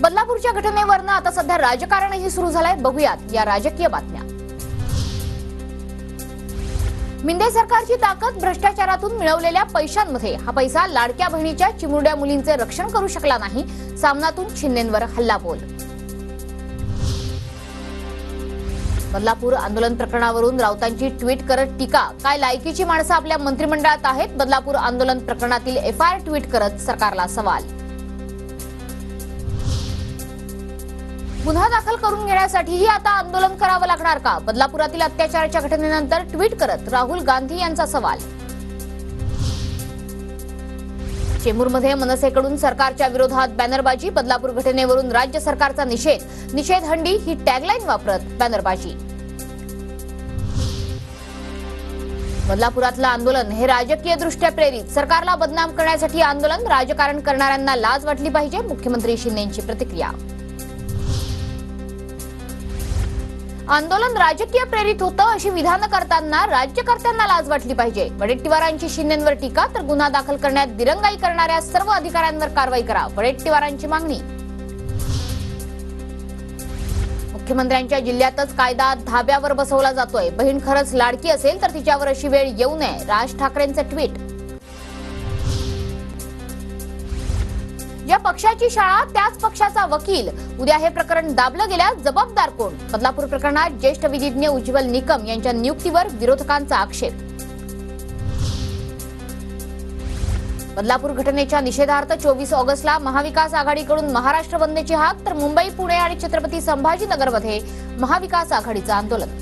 बदलापूरच्या घटनेवरनं आता सध्या राजकारणही सुरू झालंय। बघूयात या राजकीय बातम्या। मिंदे सरकारची ताकद भ्रष्टाचारातून मिळवलेल्या पैशांमध्ये। हा पैसा लाडक्या बहिणीच्या चिमुरड्या मुलींचे रक्षण करू शकला नाही। सामनातून शिंदेंवर हल्लाबोल। बदलापूर आंदोलन प्रकरणावरून राऊतांची ट्विट करत टीका। काय लायकीची माणसं आपल्या मंत्रिमंडळात आहेत? बदलापूर आंदोलन प्रकरणातील एफआयआर ट्विट करत सरकारला सवाल। गुन्हा दाखल करून घेण्यासाठीही आता आंदोलन करावं लागणार का? बदलापुरातील अत्याचाराच्या घटनेनंतर ट्विट करत राहुल गांधी यांचा सवाल। चेंबूरमध्ये मनसेकडून सरकारच्या विरोधात बॅनरबाजी। बदलापूर घटनेवरून राज्य सरकारचा निषेध हंडी ही टॅगलाईन वापरत बॅनरबाजी। बदलापुरातलं आंदोलन हे राजकीय दृष्ट्या प्रेरित। सरकारला बदनाम करण्यासाठी आंदोलन। राजकारण करणाऱ्यांना लाज वाटली पाहिजे। मुख्यमंत्री शिंदेंची प्रतिक्रिया। आंदोलन राजकीय प्रेरित होतं अशी विधानं करताना राज्यकर्त्यांना लाज वाटली पाहिजे। वडेट्टीवारांची शिंदेंवर टीका। तर गुन्हा दाखल करण्यात दिरंगाई करणाऱ्या सर्व अधिकाऱ्यांवर कारवाई करा, वडेट्टीवारांची मागणी। मुख्यमंत्र्यांच्या जिल्ह्यातच कायदा धाब्यावर बसवला जातोय। बहीण खरंच लाडकी असेल तर तिच्यावर अशी वेळ येऊ नये, राज ठाकरेंचं ट्विट। ज्या पक्षाची शाळा त्याच पक्षाचा वकील। उद्या हे प्रकरण दाबलं गेल्यास जबाबदार कोण? बदलापूर प्रकरणात ज्येष्ठ विधिज्ञ उज्ज्वल निकम यांच्या नियुक्तीवर विरोधकांचा आक्षेप। बदलापूर घटनेच्या निषेधार्थ 24 ऑगस्टला महाविकास आघाडीकडून महाराष्ट्र बंदची हाक। तर मुंबई, पुणे आणि छत्रपती संभाजीनगरमध्ये महाविकास आघाडीचं आंदोलन।